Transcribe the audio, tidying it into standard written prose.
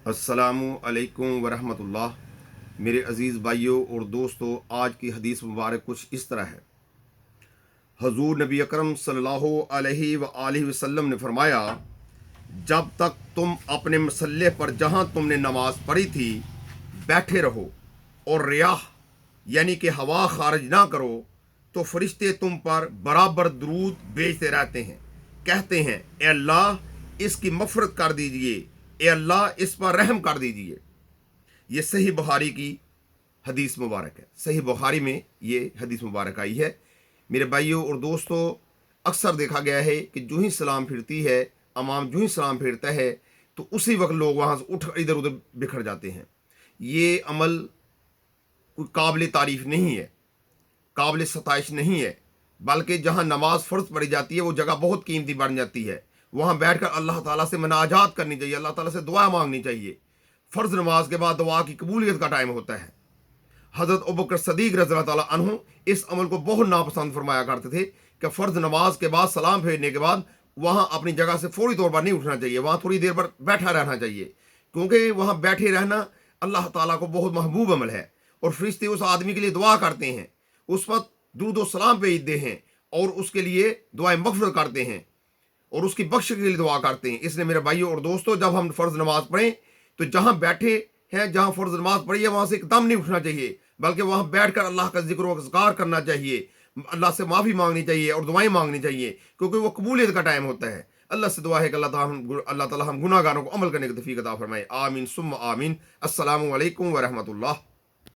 अस्सलामु अलैकुम वरहमतुल्लाह। मेरे अज़ीज़ भाइयों और दोस्तों, आज की हदीस मुबारक कुछ इस तरह है। हजूर नबी अकरम सल्लल्लाहु अलैहि आलिहि वसल्लम ने फरमाया, जब तक तुम अपने मसल्ले पर जहाँ तुमने नमाज पढ़ी थी बैठे रहो और रियाह यानी कि हवा खारिज ना करो, तो फरिश्ते तुम पर बराबर दरूद भेजते रहते हैं, कहते हैं ए अल्लाह इसकी मफ़रत कर दीजिए, ए अल्लाह इस पर रहम कर दीजिए। ये सही बुखारी की हदीस मुबारक है। सही बुखारी में ये हदीस मुबारक आई है। मेरे भाइयों और दोस्तों, अक्सर देखा गया है कि जो ही सलाम फिरती है, इमाम जो ही सलाम फिरता है तो उसी वक्त लोग वहाँ से उठ इधर उधर बिखर जाते हैं। ये अमल कोई काबिल तारीफ़ नहीं है, काबिल सताइश नहीं है, बल्कि जहाँ नमाज फ़र्ज पढ़ी जाती है वो जगह बहुत कीमती बन जाती है। वहाँ बैठकर अल्लाह ताला से मनाजात करनी चाहिए, अल्लाह ताला से दुआ मांगनी चाहिए। फ़र्ज नमाज के बाद दुआ की कबूलियत का टाइम होता है। हज़रत अबू बकर सदीक रज़ियल्लाहु ताला अन्हु इस अमल को बहुत नापसंद फरमाया करते थे कि फ़र्ज नमाज के बाद सलाम फेरने के बाद वहाँ अपनी जगह से फौरी तौर पर नहीं उठना चाहिए, वहाँ थोड़ी देर पर बैठा रहना चाहिए, क्योंकि वहाँ बैठे रहना अल्लाह ताला को बहुत महबूब अमल है। और फरिश्ते उस आदमी के लिए दुआ करते हैं, उस पर दुरूद व सलाम भेजते हैं और उसके लिए दुआएं मग़फ़िरत करते हैं और उसकी बख्श के लिए दुआ करते हैं। इसलिए मेरे भाइयों और दोस्तों, जब हम फ़र्ज़ नमाज पढ़ें तो जहाँ बैठे हैं, जहाँ फ़र्ज़ नमाज पढ़ी है, वहाँ से एकदम नहीं उठना चाहिए, बल्कि वहाँ बैठकर अल्लाह का ज़िक्र व अज़कार करना चाहिए, अल्लाह से माफ़ी मांगनी चाहिए और दुआएं मांगनी चाहिए, क्योंकि वो कबूलियत का टाइम होता है। अल्लाह से दुआ है कि अल्लाह ताला हम गुनाहगारों को अमल करने की तौफ़ीक़ अता फ़रमाए। आमीन सुम्मा आमीन। अस्सलामु अलैकुम व रहमतुल्लाह।